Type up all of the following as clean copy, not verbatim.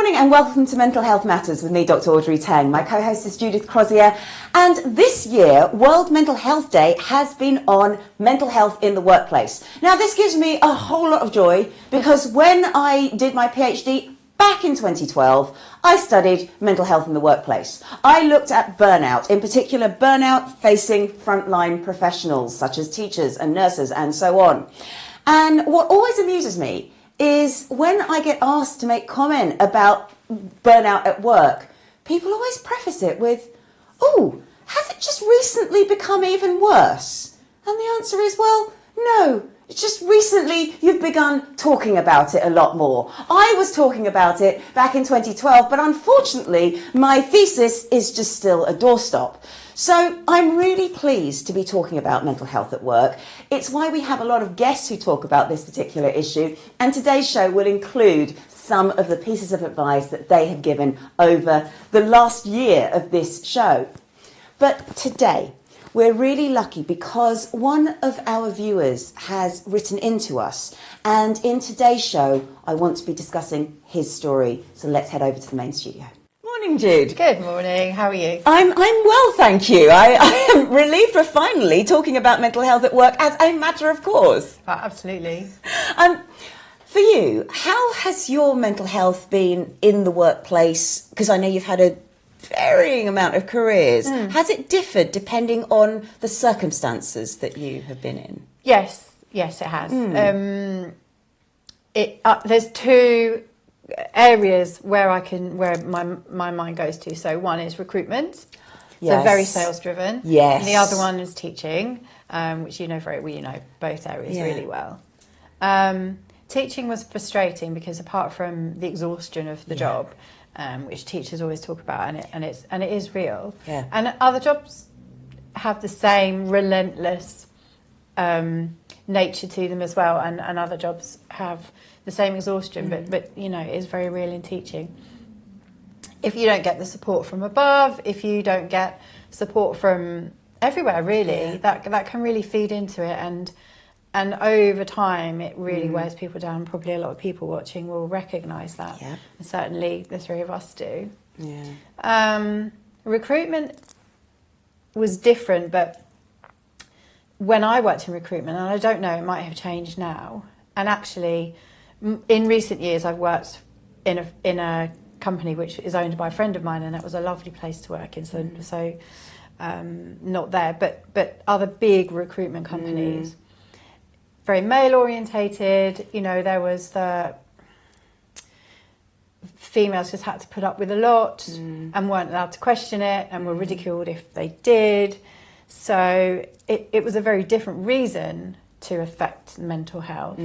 morning and welcome to Mental Health Matters with me, Dr. Audrey Tang. My co-host is Judith Crosier, and this year, World Mental Health Day has been on mental health in the workplace. Now, this gives me a whole lot of joy because when I did my PhD back in 2012, I studied mental health in the workplace. I looked at burnout, in particular burnout facing frontline professionals such as teachers and nurses and so on. And what always amuses me is when I get asked to make comment about burnout at work, people always preface it with, "Oh, has it just recently become even worse?" And the answer is, well, no, it's just recently you've begun talking about it a lot more. I was talking about it back in 2012, but unfortunately my thesis is just still a doorstop. So I'm really pleased to be talking about mental health at work. It's why we have a lot of guests who talk about this particular issue, and today's show will include some of the pieces of advice that they have given over the last year of this show. But today, we're really lucky because one of our viewers has written into us, and in today's show, I want to be discussing his story. So let's head over to the main studio. Morning, Jude. Good morning. How are you? I'm well, thank you. I am relieved we're finally talking about mental health at work as a matter of course. Absolutely. For you, how has your mental health been in the workplace? Because I know you've had a varying amount of careers. Has it differed depending on the circumstances that you have been in? Yes, it has. There's two areas where my mind goes to. So one is recruitment, so very sales driven. Yes. And the other one is teaching, which you know both areas really well. Teaching was frustrating because apart from the exhaustion of the job, which teachers always talk about, and it is real. Yeah. And other jobs have the same relentless nature to them as well, and other jobs have the same exhaustion, but you know, it is very real in teaching. If you don't get the support from above, if you don't get support from everywhere, really, that can really feed into it, and over time it really wears people down. Probably a lot of people watching will recognise that, and certainly the three of us do. Recruitment was different, but when I worked in recruitment, and I don't know, it might have changed now, and actually in recent years I've worked in a company which is owned by a friend of mine, and that was a lovely place to work in, so not there, but other big recruitment companies, very male orientated. You know, there was the females just had to put up with a lot and weren't allowed to question it, and were ridiculed if they did. So it was a very different reason to affect mental health,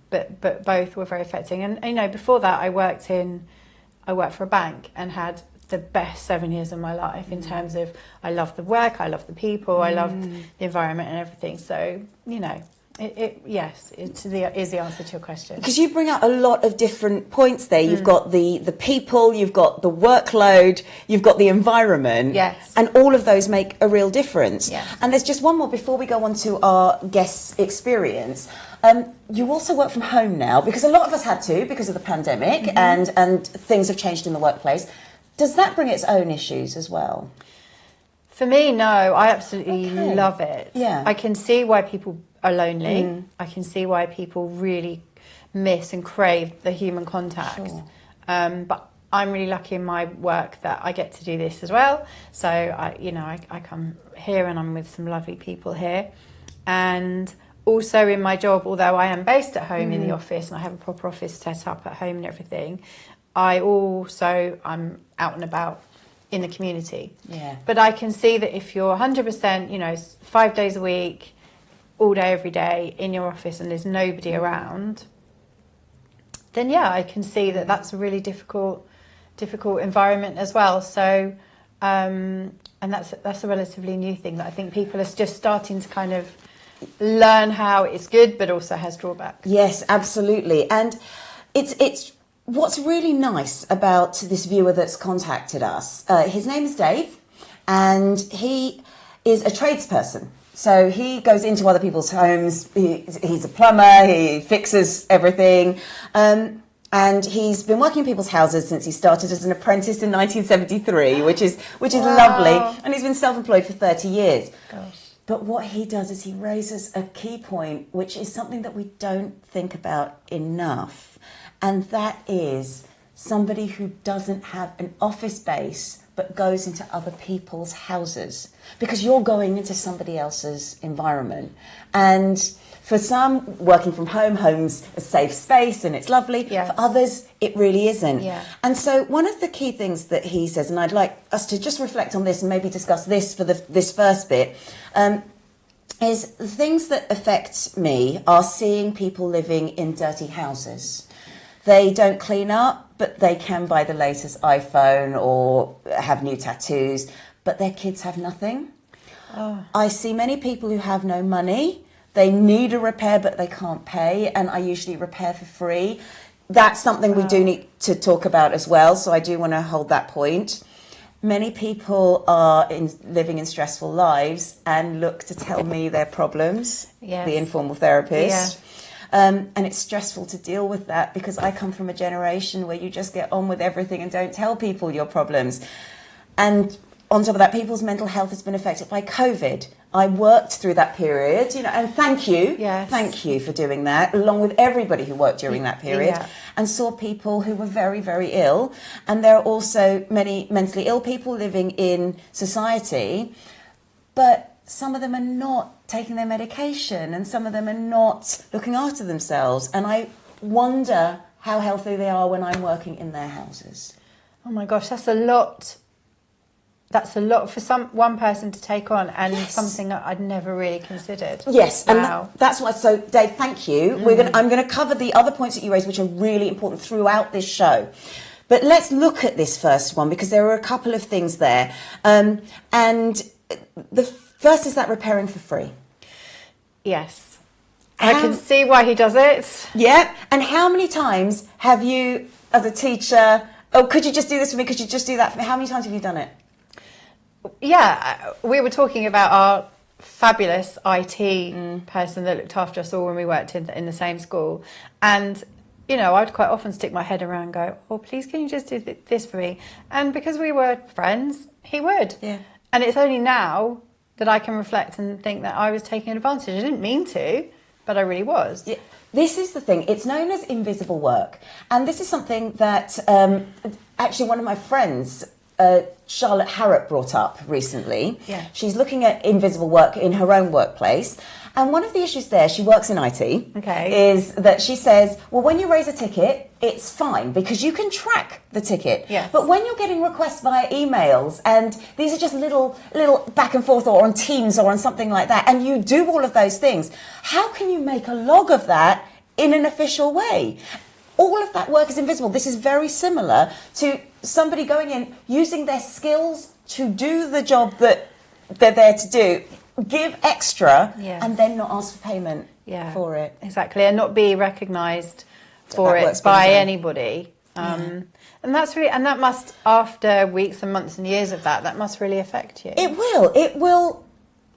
but both were very affecting. And you know, before that, I worked for a bank and had the best 7 years of my life in terms of I loved the work, I loved the people, I loved the environment and everything. So you know, it is the answer to your question. Because you bring out a lot of different points there. You've got the people, you've got the workload, you've got the environment. Yes. And all of those make a real difference. Yes. And there's just one more before we go on to our guest's experience. You also work from home now because a lot of us had to because of the pandemic, and things have changed in the workplace. Does that bring its own issues as well? For me, no. I absolutely love it. Yeah. I can see why people are lonely. I can see why people really miss and crave the human contact. Sure. But I'm really lucky in my work that I get to do this as well. So I come here and I'm with some lovely people here. And also in my job, although I am based at home in the office and I have a proper office set up at home and everything, I'm out and about in the community. Yeah. But I can see that if you're 100%, 5 days a week, all day, every day in your office and there's nobody around, then I can see that that's a really difficult environment as well. So, and that's a relatively new thing that I think people are just starting to kind of learn how it's good, but also has drawbacks. Yes, absolutely. And it's what's really nice about this viewer that's contacted us. His name is Dave, and he is a tradesperson. So he goes into other people's homes. He's a plumber. He fixes everything. And he's been working in people's houses since he started as an apprentice in 1973, which is Wow. lovely. And he's been self-employed for 30 years. Gosh. But what he does is he raises a key point, which is something that we don't think about enough. And that is somebody who doesn't have an office space but goes into other people's houses. Because you're going into somebody else's environment. And for some, working from home, home's a safe space and it's lovely. Yes. For others, it really isn't. Yeah. And so one of the key things that he says, and I'd like us to just reflect on this and maybe discuss this for this first bit, is the things that affect me are seeing people living in dirty houses. They don't clean up, but they can buy the latest iPhone or have new tattoos, but their kids have nothing. Oh. I see many people who have no money. They need a repair, but they can't pay, and I usually repair for free. That's something we do need to talk about as well, so I do want to hold that point. Many people are living in stressful lives and look to tell me their problems, the informal therapist. And it's stressful to deal with that because I come from a generation where you just get on with everything and don't tell people your problems. And on top of that, people's mental health has been affected by COVID. I worked through that period, and thank you. Yes. Thank you for doing that, along with everybody who worked during that period, and saw people who were very, very ill. And there are also many mentally ill people living in society, but some of them are not taking their medication, and some of them are not looking after themselves. And I wonder how healthy they are when I'm working in their houses. Oh my gosh, that's a lot. That's a lot for one person to take on, and something that I'd never really considered. Yes, wow. And that's why. So, Dave, thank you. I'm going to cover the other points that you raised, which are really important throughout this show. But let's look at this first one because there are a couple of things there, and the first is that repairing for free. Yes, I can see why he does it. Yeah, and how many times have you, as a teacher, oh, could you just do this for me? Could you just do that for me? How many times have you done it? Yeah, we were talking about our fabulous IT person that looked after us all when we worked in the same school. And, I'd quite often stick my head around and go, oh, please, can you just do this for me? And because we were friends, he would. Yeah. And it's only now that I can reflect and think that I was taking advantage. I didn't mean to, but I really was. Yeah. This is the thing. It's known as invisible work. And this is something that actually one of my friends, Charlotte Harrop, brought up recently. Yeah. She's looking at invisible work in her own workplace. And one of the issues there, she works in IT, is that she says, well, when you raise a ticket, it's fine because you can track the ticket. Yes. But when you're getting requests via emails, and these are just little back and forth or on Teams or on something like that, and you do all of those things, how can you make a log of that in an official way? All of that work is invisible. This is very similar to somebody going in, using their skills to do the job that they're there to do, give extra, and then not ask for payment for it. Exactly, and not be recognised for it by anybody. And that's really, and that must, after weeks and months and years of that must really affect you. It will.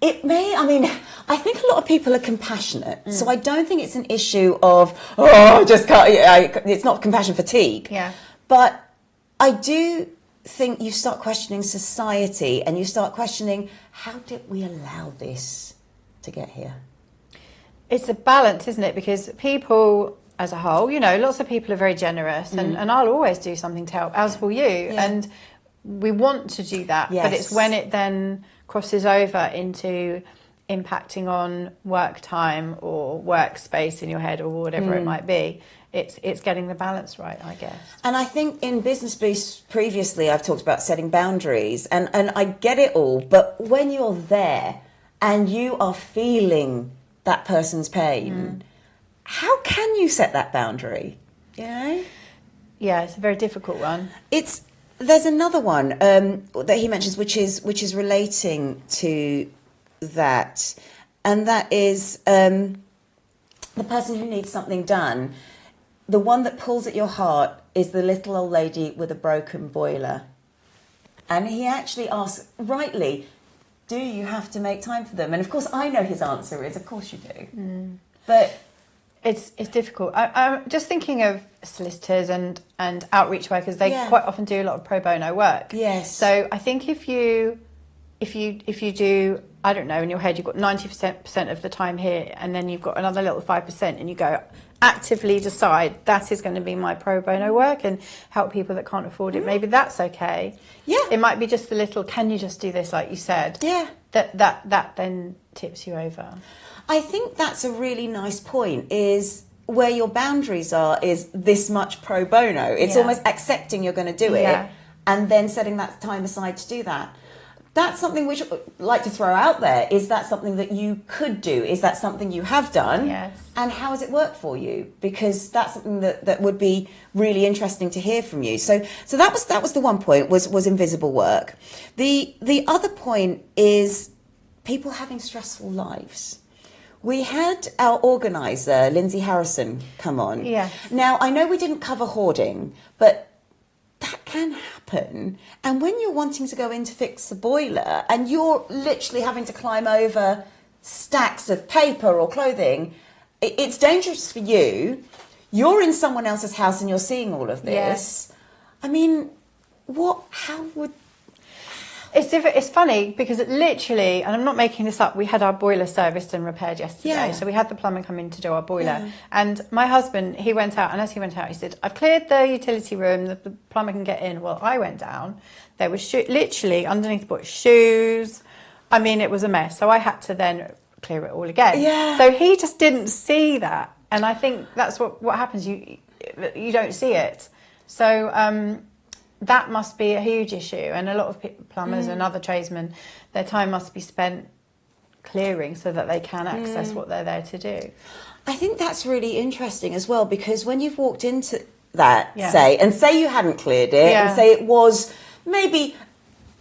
It may, I think a lot of people are compassionate, so I don't think it's an issue of, just can't, it's not compassion fatigue. Yeah. But I do think you start questioning society and you start questioning, how did we allow this to get here? It's a balance, isn't it? Because people as a whole, lots of people are very generous and I'll always do something to help, as will you. Yeah. And we want to do that, but it's when it then crosses over into impacting on work time or workspace in your head or whatever it might be. It's getting the balance right, I guess. And I think in Business Boost previously I've talked about setting boundaries and I get it all, but when you're there and you are feeling that person's pain, how can you set that boundary? Yeah, it's a very difficult one. There's another one that he mentions, which is relating to that, and that is the person who needs something done. The one that pulls at your heart is the little old lady with a broken boiler, and he actually asks rightly, "Do you have to make time for them?" And of course, I know his answer is, "Of course you do." But It's difficult. I'm just thinking of solicitors and outreach workers. They Yeah. quite often do a lot of pro bono work. Yes. So I think if you do, I don't know, in your head you've got 90% of the time here, and then you've got another little 5%, and you go actively decide that is going to be my pro bono work and help people that can't afford it. Maybe that's okay. Yeah. It might be just the little, can you just do this, like you said? Yeah. That then tips you over. I think that's a really nice point, is where your boundaries are is this much pro bono. It's Yeah. almost accepting you're going to do it Yeah. and then setting that time aside to do that. That's something which I'd like to throw out there. Is that something that you could do? Is that something you have done? Yes. And how has it worked for you? Because that's something that would be really interesting to hear from you. So that was the one point, was invisible work. The other point is people having stressful lives. We had our organiser, Lindsay Harrison, come on. Yes. Now, I know we didn't cover hoarding, but that can happen. And when you're wanting to go in to fix the boiler and you're literally having to climb over stacks of paper or clothing, it's dangerous for you. You're in someone else's house and you're seeing all of this. Yes. I mean, how would... It's funny because it literally, and I'm not making this up, we had our boiler serviced and repaired yesterday. Yeah. So we had the plumber come in to do our boiler. Yeah. And my husband, he went out, and as he went out, he said, I've cleared the utility room, the plumber can get in. Well, I went down. There was literally underneath the boiler, shoes. I mean, it was a mess. So I had to then clear it all again. Yeah. So he just didn't see that. And I think that's what happens. You don't see it. So... that must be a huge issue, and a lot of plumbers and other tradesmen, their time must be spent clearing so that they can access what they're there to do. I think that's really interesting as well, because when you've walked into that, Yeah. say you hadn't cleared it, Yeah. and say it was maybe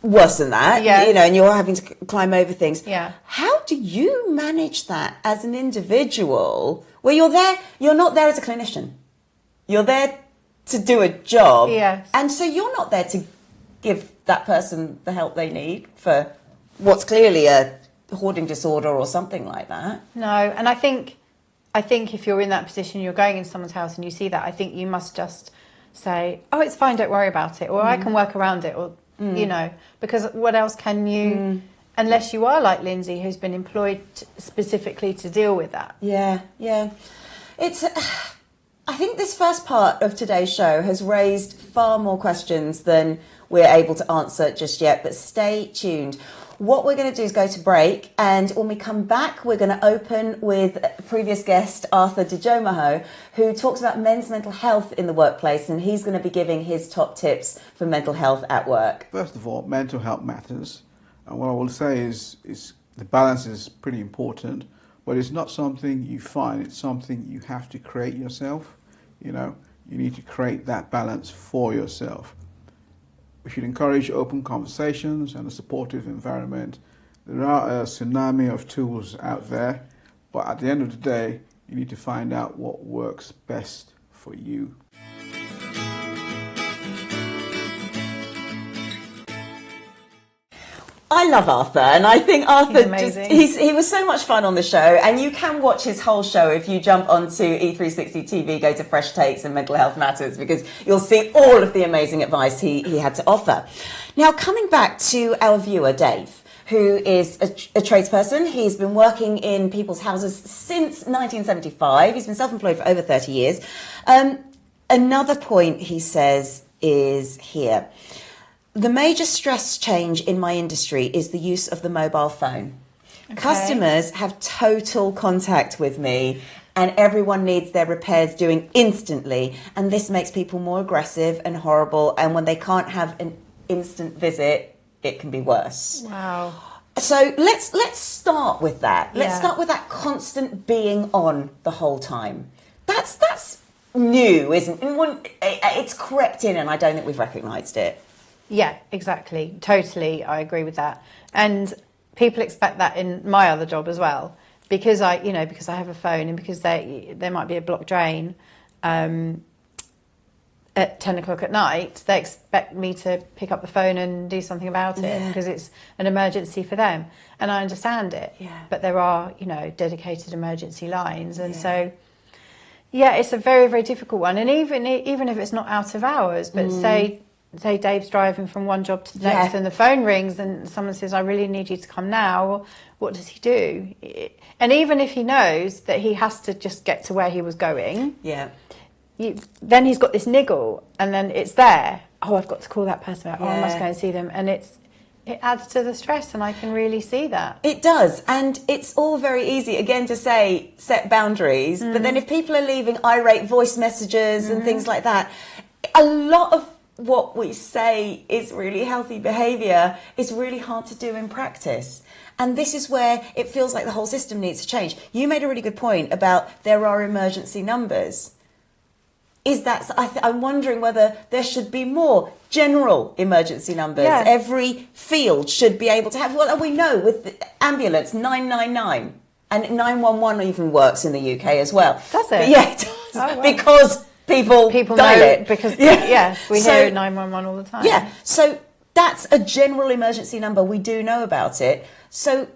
worse than that, Yes. and you're having to climb over things. Yeah. How do you manage that as an individual, where you're not there as a clinician, you're there to do a job, Yes. and so you're not there to give that person the help they need for what's clearly a hoarding disorder or something like that. No, and I think if you're in that position, you're going into someone's house and you see that, I think you must just say, oh, it's fine, don't worry about it, or I can work around it, or, because what else can you, unless you are like Lindsay, who's been employed specifically to deal with that. Yeah. It's... I think this first part of today's show has raised far more questions than we're able to answer just yet, but stay tuned. What we're going to do is go to break, and when we come back, we're going to open with previous guest Arthur Diejomaoh, who talks about men's mental health in the workplace, and he's going to be giving his top tips for mental health at work. First of all, mental health matters, and what I will say is the balance is pretty important. But it's not something you find, it's something you have to create yourself. You need to create that balance for yourself. We should encourage open conversations and a supportive environment. There are a tsunami of tools out there, but at the end of the day, you need to find out what works best for you. I love Arthur, and I think Arthur He's amazing. he was so much fun on the show, and you can watch his whole show if you jump onto E360 TV, go to Fresh Takes and Mental Health Matters, because you'll see all of the amazing advice he had to offer. Now, coming back to our viewer, Dave, who is a tradesperson. He's been working in people's houses since 1975. He's been self-employed for over 30 years. Another point he says is here. The major stress change in my industry is the use of the mobile phone. Okay. Customers have total contact with me, and everyone needs their repairs doing instantly. And this makes people more aggressive and horrible. And when they can't have an instant visit, it can be worse. Wow. So let's start with that. Let's Yeah. start with that constant being on the whole time. That's new, isn't it? It's crept in, and I don't think we've recognised it. Yeah, exactly. Totally, I agree with that. And people expect that in my other job as well, because I have a phone, and because there might be a blocked drain at 10 o'clock at night. They expect me to pick up the phone and do something about it because it's an emergency for them, and I understand it. Yeah. But there are dedicated emergency lines, and so Yeah, it's a very, very difficult one. And even if it's not out of hours, but say Dave's driving from one job to the next and the phone rings and someone says, I really need you to come now, what does he do? And even if he knows that he has to just get to where he was going, then he's got this niggle and then it's there. Oh, I've got to call that person back. Oh, I must go and see them. And it adds to the stress, and I can really see that. It does, and it's all very easy, again, to say set boundaries, but then if people are leaving irate voice messages and things like that, a lot of what we say is really healthy behaviour is really hard to do in practice. And this is where it feels like the whole system needs to change. You made a really good point about there are emergency numbers. I'm wondering whether there should be more general emergency numbers. Yeah. Every field should be able to have, well, we know with the ambulance, 999, and 911 even works in the UK as well. Does it? But yeah, it does. Oh, wow. Because people dial know it. because yes, we hear 911 all the time. Yeah, so that's a general emergency number. We do know about it. So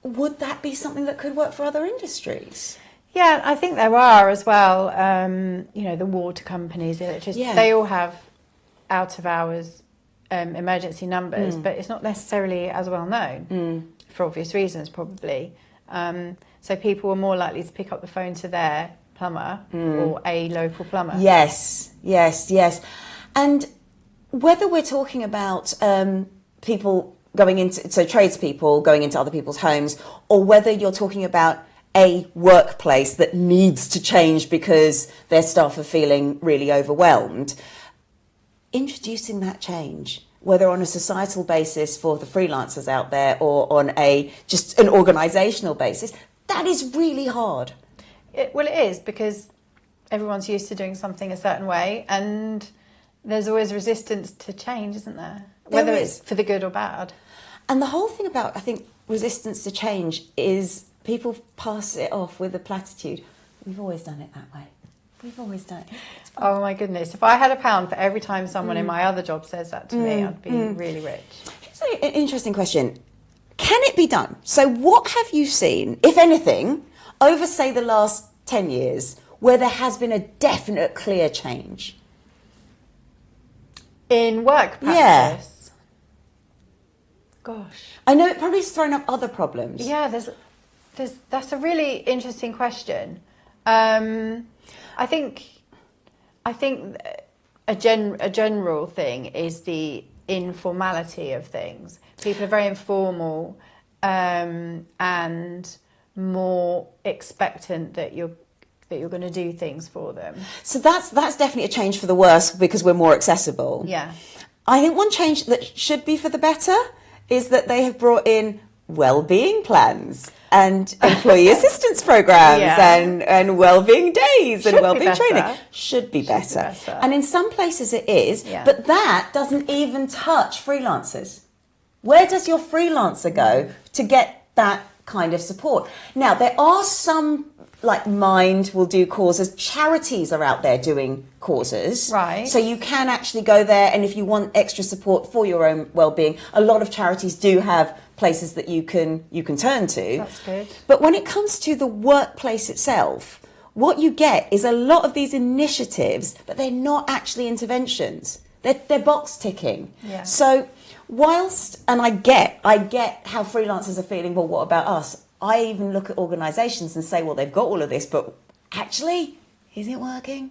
would that be something that could work for other industries? Yeah, I think there are as well. The water companies, the electricity, they all have out of hours emergency numbers, but it's not necessarily as well known for obvious reasons, probably. So people are more likely to pick up the phone to their plumber or a local plumber. Yes. And whether we're talking about people going into, so tradespeople going into other people's homes, or whether you're talking about a workplace that needs to change because their staff are feeling really overwhelmed, introducing that change, whether on a societal basis for the freelancers out there or on just an organisational basis, that is really hard. It is, because everyone's used to doing something a certain way, and there's always resistance to change, isn't there? Whether it's for the good or bad. And the whole thing about, I think, resistance to change is people pass it off with a platitude. We've always done it that way. We've always done it. Oh my goodness. If I had £1 for every time someone in my other job says that to me, I'd be really rich. Here's an interesting question. Can it be done? So what have you seen, if anything, over, say, the last 10 years, where there has been a definite, clear change? In work practice? Yeah. Gosh. I know it probably has thrown up other problems. Yeah, that's a really interesting question. I think a general thing is the informality of things. People are very informal and more expectant that you're going to do things for them. So that's definitely a change for the worse because we're more accessible. Yeah. I think one change that should be for the better is that they have brought in well-being plans and employee assistance programs and well-being days and well-being training. Should be better. And in some places it is, but that doesn't even touch freelancers. Where does your freelancer go to get that kind of support? Now, there are some, like Mind will do causes. Charities are out there doing causes. Right. So you can actually go there, and if you want extra support for your own well-being, a lot of charities do have places that you can turn to. That's good. But when it comes to the workplace itself, what you get is a lot of these initiatives, but they're not actually interventions. They're box ticking. Yeah. So whilst, and I get how freelancers are feeling, well, what about us? I even look at organisations and say, well, they've got all of this, but actually, is it working?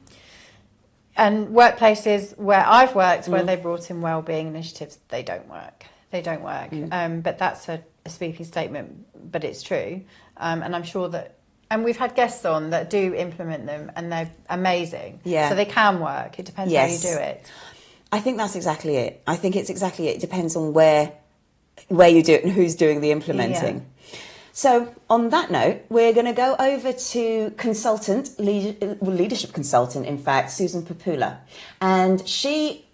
And workplaces where I've worked, where they brought in wellbeing initiatives, they don't work. They don't work. But that's a sweeping statement, but it's true. And I'm sure that, and we've had guests on that do implement them, and they're amazing. Yeah. So they can work. It depends how you do it. I think that's exactly it. I think it's exactly it. It depends on where you do it and who's doing the implementing. Yeah. So on that note, we're going to go over to leadership consultant, in fact, Susan Popoola. And she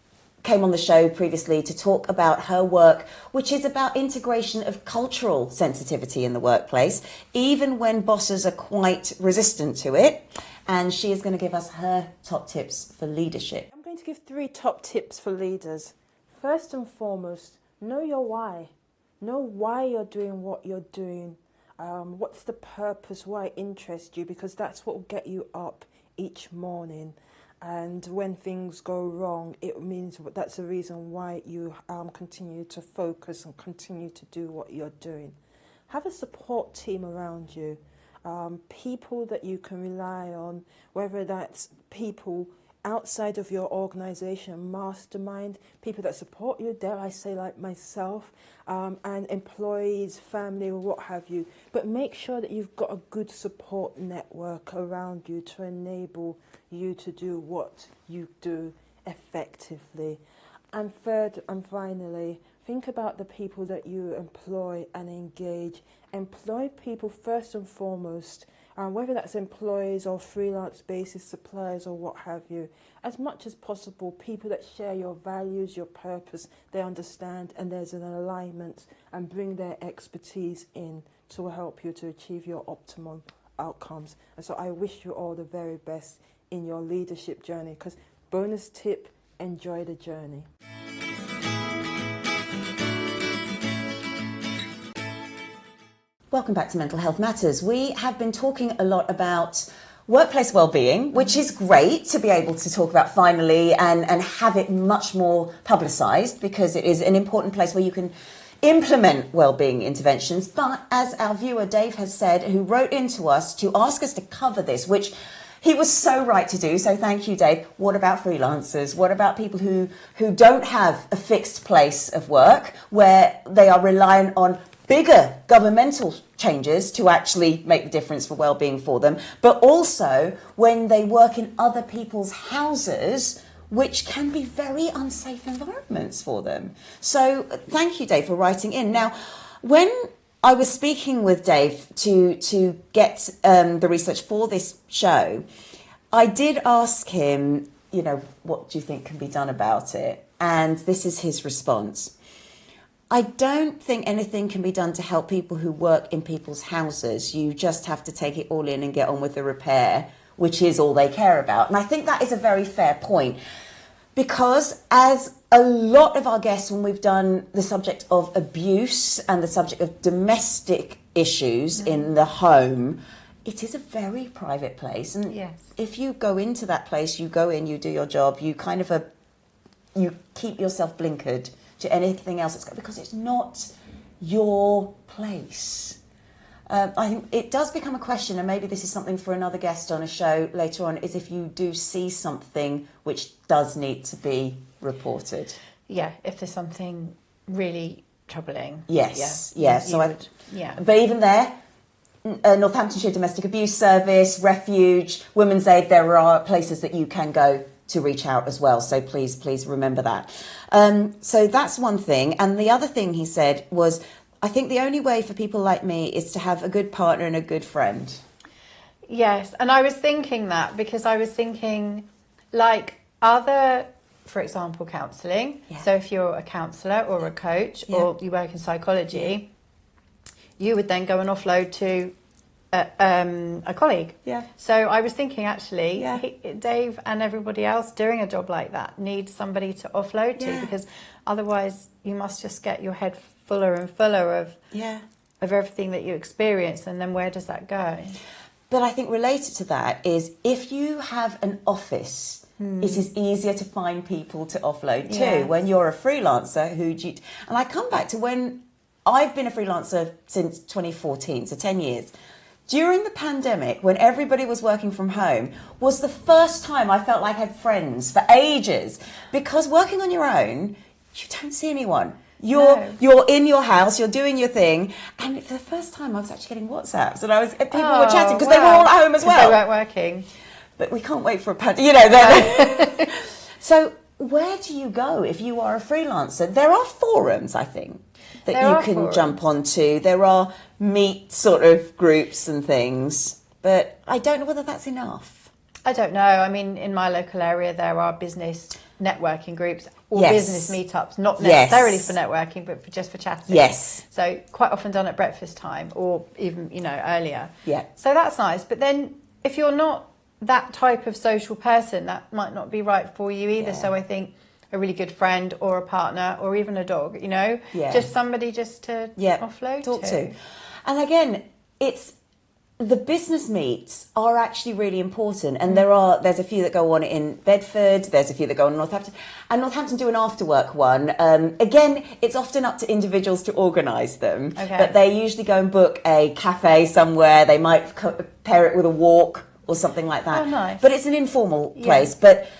came on the show previously to talk about her work, which is about integration of cultural sensitivity in the workplace, even when bosses are quite resistant to it. And she is going to give us her top tips for leadership. I'm going to give 3 top tips for leaders. First and foremost, know your why. Know why you're doing what you're doing. What's the purpose, why it interests you, because that's what will get you up each morning. And when things go wrong, it means that's the reason why you continue to focus and continue to do what you're doing. Have a support team around you, people that you can rely on, whether that's people outside of your organisation, mastermind, people that support you, dare I say, like myself, and employees, family, or what have you. But make sure that you've got a good support network around you to enable you to do what you do effectively. And third and finally, think about the people that you employ and engage. Employ people first and foremost, whether that's employees or freelance basis suppliers or what have you. As much as possible, people that share your values, your purpose, they understand and there's an alignment, and bring their expertise in to help you to achieve your optimum outcomes. And so I wish you all the very best in your leadership journey, because bonus tip, enjoy the journey. Welcome back to Mental Health Matters. We have been talking a lot about workplace well-being, which is great to be able to talk about finally and have it much more publicised, because it is an important place where you can implement well-being interventions. But as our viewer Dave has said, who wrote into us to ask us to cover this, which he was so right to do, so thank you, Dave. What about freelancers? What about people who don't have a fixed place of work, where they are reliant on bigger governmental changes to actually make the difference for well-being for them, but also when they work in other people's houses, which can be very unsafe environments for them. So thank you, Dave, for writing in. Now, when I was speaking with Dave to get the research for this show, I did ask him, what do you think can be done about it? And this is his response. I don't think anything can be done to help people who work in people's houses. You just have to take it all in and get on with the repair, which is all they care about. And I think that is a very fair point, because as a lot of our guests, when we've done the subject of abuse and the subject of domestic issues in the home, it is a very private place. And if you go into that place, you go in, you do your job, you kind of you keep yourself blinkered to anything else, because it's not your place. I think it does become a question, and maybe this is something for another guest on a show later on, is if you do see something which does need to be reported. Yeah, if there's something really troubling. Yes, yeah. But even there, Northamptonshire Domestic Abuse Service, Refuge, Women's Aid, there are places that you can go to reach out as well. So please remember that. So that's one thing. And the other thing he said was, I think the only way for people like me is to have a good partner and a good friend. Yes, and I was thinking that, because I was thinking, like other, for example, counselling. Yeah. So if you're a counsellor or a coach or you work in psychology, you would then go and offload to a colleague. Yeah. So I was thinking, actually, Dave and everybody else doing a job like that needs somebody to offload to, because otherwise you must just get your head fuller and fuller of everything that you experience, and then where does that go? But I think related to that is, if you have an office, it is easier to find people to offload to. Yes. When you're a freelancer, and I come back to when I've been a freelancer since 2014, so 10 years. During the pandemic, when everybody was working from home, was the first time I felt like I had friends for ages. Because working on your own, you don't see anyone. You're in your house, you're doing your thing. And for the first time, I was actually getting WhatsApps, and people were chatting, because they were all at home as well. They weren't working. But we can't wait for a pandemic. So where do you go if you are a freelancer? There are forums, I think, that you can jump onto. There are meet sort of groups and things, but I don't know whether that's enough. I don't know. I mean, in my local area, there are business networking groups or business meetups, not necessarily for networking, but just for chatting. Yes. So quite often done at breakfast time, or even, earlier. Yeah. So that's nice. But then if you're not that type of social person, that might not be right for you either. Yeah. So I think a really good friend or a partner or even a dog, just somebody just to offload talk to. And again, it's the business meets are actually really important, and there's a few that go on in Bedford, there's a few that go on in Northampton, and Northampton do an after-work one. Again, it's often up to individuals to organise them, but they usually go and book a cafe somewhere. They might pair it with a walk or something like that. Oh, nice. But it's an informal place, but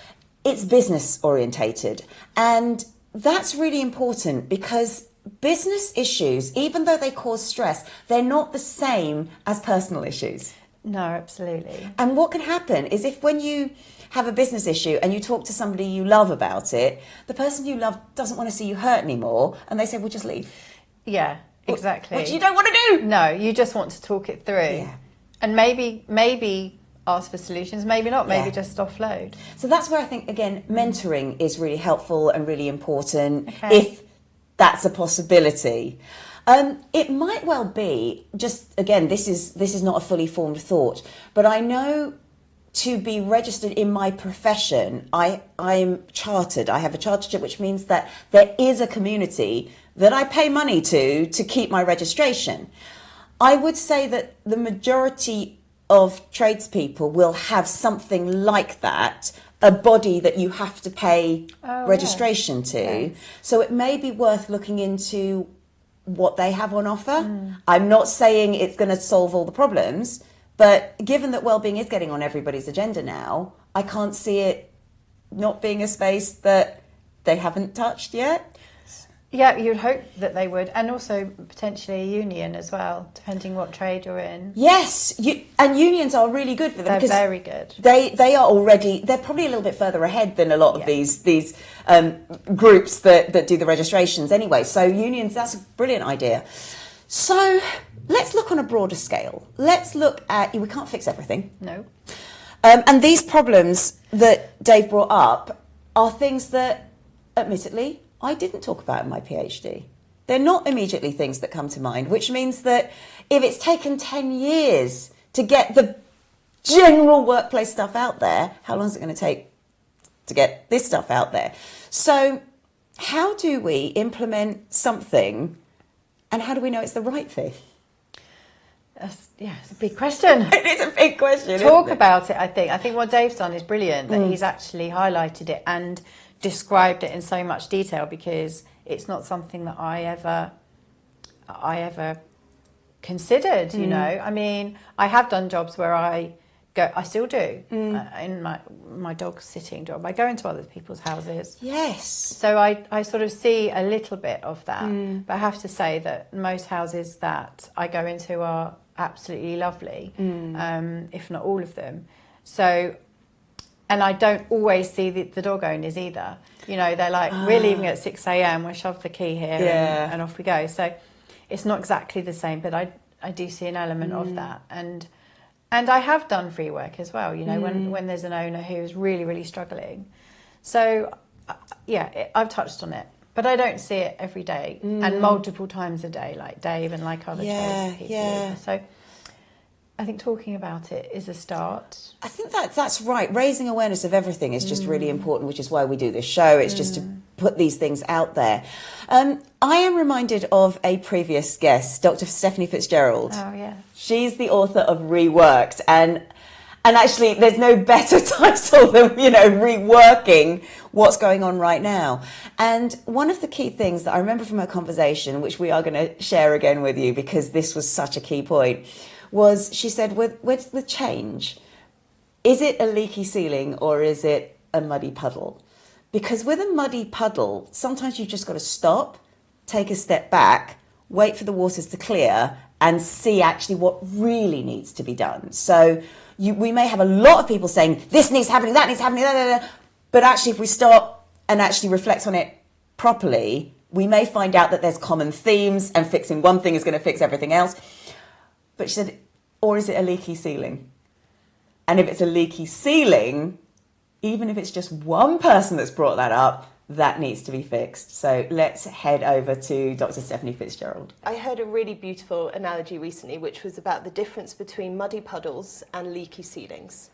it's business orientated, and that's really important because business issues, even though they cause stress, they're not the same as personal issues. No, absolutely. And what can happen is if when you have a business issue and you talk to somebody you love about it, the person you love doesn't want to see you hurt anymore, and they say, well, just leave. Yeah, exactly. Which you don't want to do. No, you just want to talk it through. Yeah. And maybe ask for solutions, maybe not, maybe just offload. So that's where I think, again, mentoring is really helpful and really important if that's a possibility. It might well be, just again, this is not a fully formed thought, but I know to be registered in my profession, I'm chartered. I have a chartership, which means that there is a community that I pay money to keep my registration. I would say that the majority of tradespeople will have something like that, a body that you have to pay registration to. Yes. So it may be worth looking into what they have on offer. I'm not saying it's going to solve all the problems, but given that wellbeing is getting on everybody's agenda now, I can't see it not being a space that they haven't touched yet. Yeah, you'd hope that they would, and also potentially a union as well, depending what trade you're in. Yes, and unions are really good for them. They're very good. They are already, they're probably a little bit further ahead than a lot of these groups that do the registrations anyway. So unions, that's a brilliant idea. So let's look on a broader scale. Let's look at, we can't fix everything. No. And these problems that Dave brought up are things that, admittedly, I didn't talk about in my PhD. They're not immediately things that come to mind, which means that if it's taken 10 years to get the general workplace stuff out there, how long is it going to take to get this stuff out there? So how do we implement something, and how do we know it's the right thing? It's a big question. It is a big question. Talk about it, I think. I think what Dave's done is brilliant, that he's actually highlighted it and described it in so much detail, because it's not something that I ever considered, you know. I mean, I have done jobs where I still do, in my dog sitting job. I go into other people's houses. Yes. So I sort of see a little bit of that. But I have to say that most houses that I go into are absolutely lovely, if not all of them. So, and I don't always see the dog owners either. You know, they're like, we're leaving at 6 a.m, we'll shove the key here and off we go. So it's not exactly the same, but I do see an element of that. And I have done free work as well, you know, when there's an owner who's really, really struggling. So, I've touched on it, but I don't see it every day and multiple times a day, like Dave and like other people. Yeah. So I think talking about it is a start. I think that's right. Raising awareness of everything is just really important, which is why we do this show. It's just to put these things out there. I am reminded of a previous guest, Dr. Stephanie Fitzgerald. Oh, yes. She's the author of Reworked, and actually there's no better title than, you know, reworking what's going on right now. And one of the key things that I remember from her conversation, which we are going to share again with you because this was such a key point, was she said, with change, is it a leaky ceiling or is it a muddy puddle? Because with a muddy puddle, sometimes you've just got to stop, take a step back, wait for the waters to clear and see actually what really needs to be done. So we may have a lot of people saying, this needs happening, that needs happening, but actually if we stop and actually reflect on it properly, we may find out that there's common themes and fixing one thing is going to fix everything else. But she said, or is it a leaky ceiling? And if it's a leaky ceiling, even if it's just one person that's brought that up, that needs to be fixed. So let's head over to Dr. Stephanie Fitzgerald. I heard a really beautiful analogy recently, which was about the difference between muddy puddles and leaky ceilings.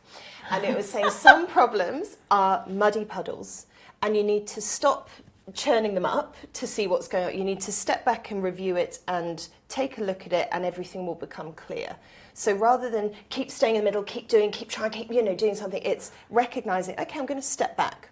And it was saying some problems are muddy puddles and you need to stop churning them up to see what's going on. You need to step back and review it and take a look at it and everything will become clear. So rather than keep staying in the middle, keep trying, keep, doing something, it's recognizing, okay, I'm going to step back.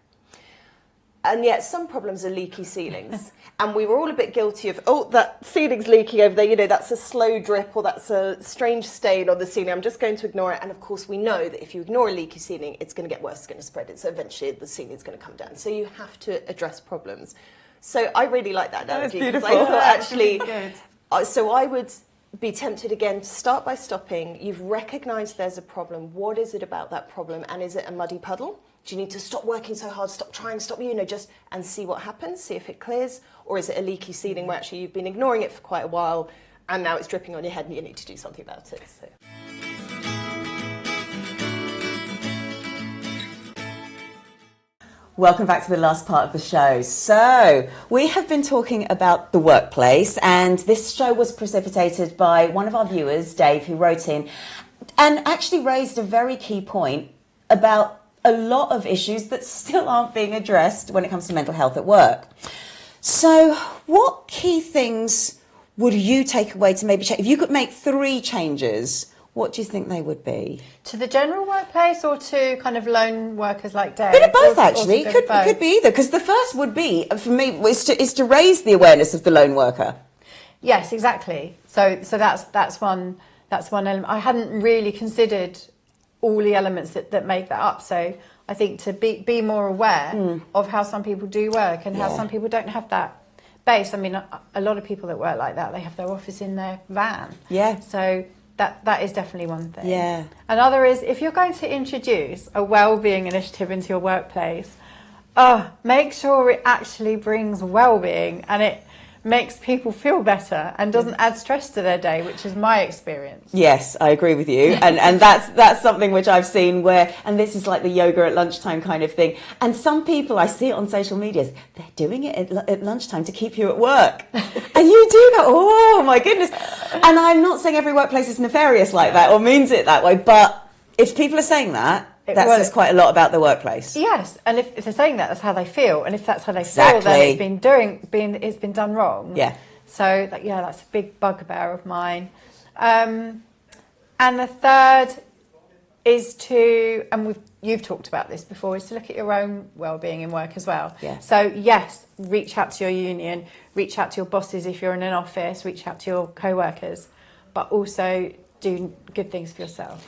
And yet some problems are leaky ceilings. And we were all a bit guilty of, oh, that ceiling's leaking over there, that's a slow drip or that's a strange stain on the ceiling. I'm just going to ignore it. And of course, we know that if you ignore a leaky ceiling, it's going to get worse, it's going to spread it. So eventually the ceiling's going to come down. So you have to address problems. So I really like that analogy. That was because beautiful. I thought actually, Good. So I would be tempted again to start by stopping. You've recognised there's a problem. What is it about that problem? And is it a muddy puddle? Do you need to stop working so hard, stop trying, stop, just and see what happens, see if it clears? Or is it a leaky ceiling where actually you've been ignoring it for quite a while and now it's dripping on your head and you need to do something about it? So. Welcome back to the last part of the show. So, we have been talking about the workplace, and this show was precipitated by one of our viewers, Dave, who wrote in and actually raised a very key point about a lot of issues that still aren't being addressed when it comes to mental health at work. So, what key things would you take away to maybe change? If you could make 3 changes, what do you think they would be? To the general workplace or to kind of lone workers like Dave? A bit of both, actually. Could be either. Because the first would be, for me, is to raise the awareness of the lone worker. Yes, exactly. So that's one element. I hadn't really considered all the elements that make that up. So I think to be more aware of how some people do work and how some people don't have that base. I mean, a lot of people that work like that, they have their office in their van. Yeah. So that is definitely one thing. Yeah. Another is, if you're going to introduce a well-being initiative into your workplace, make sure it actually brings well-being and it makes people feel better and doesn't add stress to their day, which is my experience. Yes, I agree with you. And that's something which I've seen where, and this is like the yoga at lunchtime kind of thing. And some people, I see it on social media, they're doing it at lunchtime to keep you at work. And you do go, oh my goodness. And I'm not saying every workplace is nefarious like that or means it that way, but if people are saying that, that says quite a lot about the workplace. Yes, and if they're saying that, that's how they feel, and if that's how they feel, then it's been done wrong. Yeah. So that's a big bugbear of mine. And the third is to, and you've talked about this before, is to look at your own well-being in work as well. Yeah. So yes, reach out to your union, reach out to your bosses if you're in an office, reach out to your co-workers, but also do good things for yourself.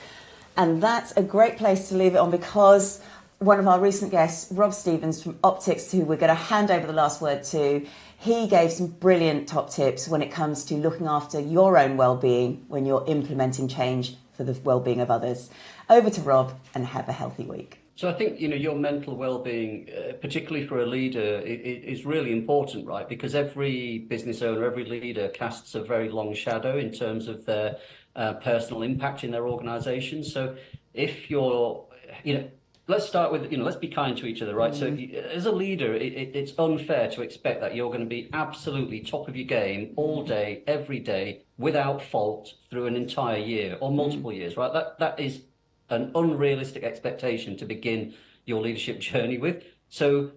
And that's a great place to leave it on, because one of our recent guests, Rob Stevens from Optics, who we're going to hand over the last word to, he gave some brilliant top tips when it comes to looking after your own well-being when you're implementing change for the well-being of others. Over to Rob, and have a healthy week. So I think, your mental well-being, particularly for a leader, is really important, right? Because every business owner, every leader casts a very long shadow in terms of their personal impact in their organisation. So if you're, let's start with, let's be kind to each other, right? So as a leader, it's unfair to expect that you're going to be absolutely top of your game all day, every day, without fault through an entire year or multiple years, right? That is an unrealistic expectation to begin your leadership journey with. So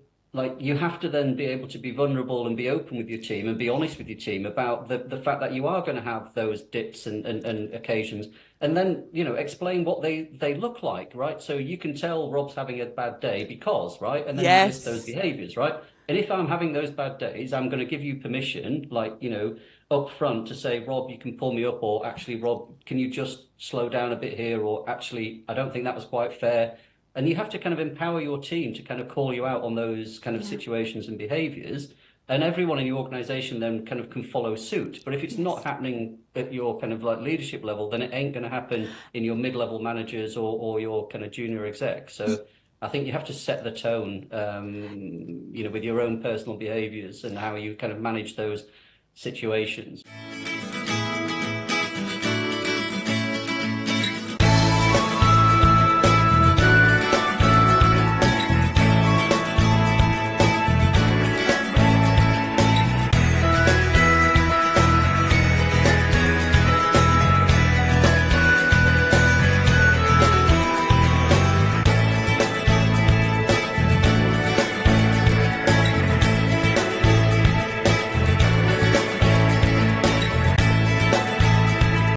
you have to then be able to be vulnerable and be open with your team and be honest with your team about the fact that you are going to have those dips and occasions, and then, explain what they look like, right? So you can tell Rob's having a bad day because, right? And then list those behaviors, right? And if I'm having those bad days, I'm going to give you permission, up front to say, Rob, you can pull me up, or actually, Rob, can you just slow down a bit here? Or actually, I don't think that was quite fair. And you have to kind of empower your team to kind of call you out on those kind of situations and behaviors. And everyone in your organization then kind of can follow suit. But if it's not happening at your kind of leadership level, then it ain't going to happen in your mid-level managers or your kind of junior execs. So I think you have to set the tone, with your own personal behaviors and how you kind of manage those situations.